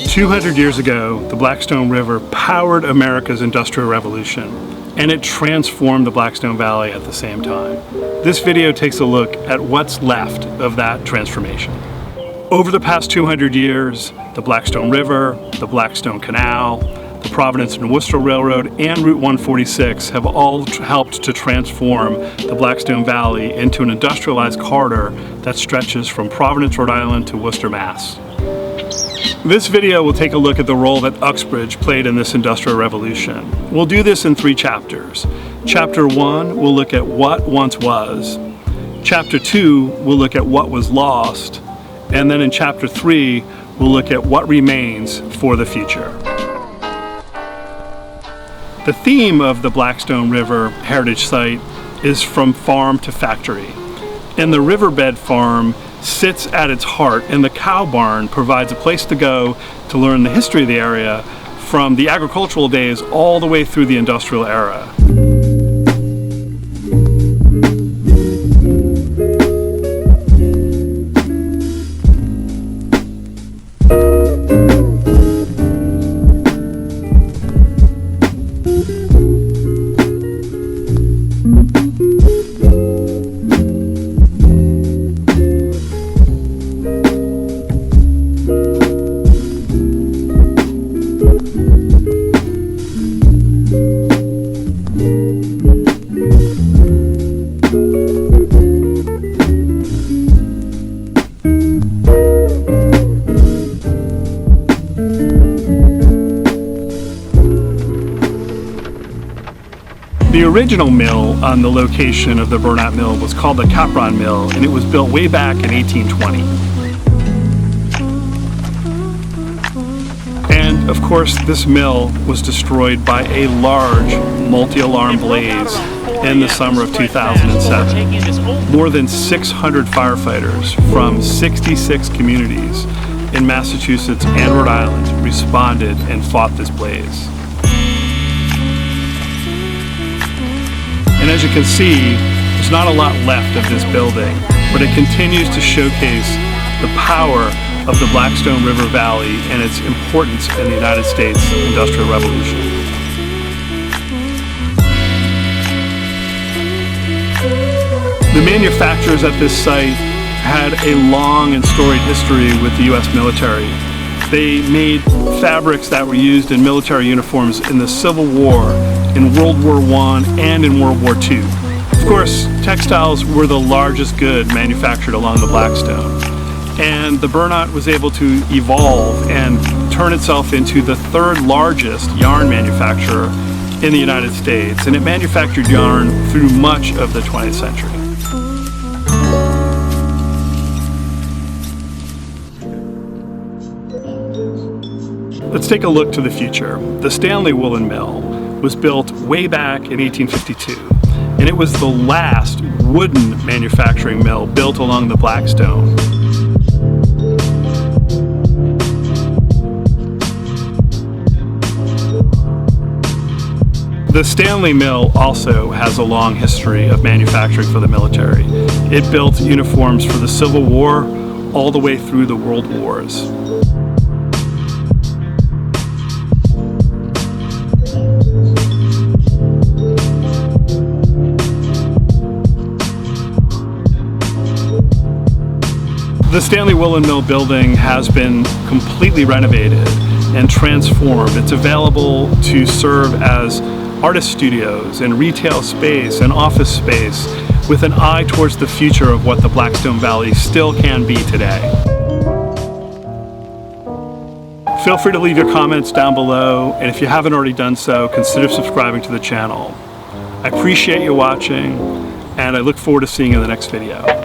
"200 years ago, the Blackstone River powered America's Industrial Revolution, and it transformed the Blackstone Valley at the same time. This video takes a look at what's left of that transformation. Over the past 200 years, the Blackstone River, the Blackstone Canal, the Providence and Worcester Railroad, and Route 146 have all helped to transform the Blackstone Valley into an industrialized corridor that stretches from Providence, Rhode Island to Worcester, Mass. This video will take a look at the role that Uxbridge played in this industrial revolution. We'll do this in 3 chapters. Chapter 1 will look at what once was. Chapter 2 will look at what was lost. And then in Chapter 3, we'll look at what remains for the future. The theme of the Blackstone River Heritage Site is from farm to factory. And the riverbed farm sits at its heart, and the cow barn provides a place to go to learn the history of the area from the agricultural days all the way through the industrial era. The original mill on the location of the Burnett Mill was called the Capron Mill, and it was built way back in 1820. And of course, this mill was destroyed by a large multi-alarm blaze in the summer of 2007. More than 600 firefighters from 66 communities in Massachusetts and Rhode Island responded and fought this blaze. And as you can see, there's not a lot left of this building, but it continues to showcase the power of the Blackstone River Valley and its importance in the United States Industrial Revolution. The manufacturers at this site had a long and storied history with the U.S. military. They made fabrics that were used in military uniforms in the Civil War, in World War I, and in World War II. Of course, textiles were the largest good manufactured along the Blackstone. And the Burnett was able to evolve and turn itself into the 3rd largest yarn manufacturer in the United States. And it manufactured yarn through much of the 20th century. Let's take a look to the future. The Stanley Woolen Mill was built way back in 1852, and it was the last wooden manufacturing mill built along the Blackstone. The Stanley Mill also has a long history of manufacturing for the military. It built uniforms for the Civil War all the way through the World Wars. The Stanley Woolen Mill building has been completely renovated and transformed. It's available to serve as artist studios and retail space and office space with an eye towards the future of what the Blackstone Valley still can be today. Feel free to leave your comments down below, and if you haven't already done so, consider subscribing to the channel. I appreciate you watching, and I look forward to seeing you in the next video.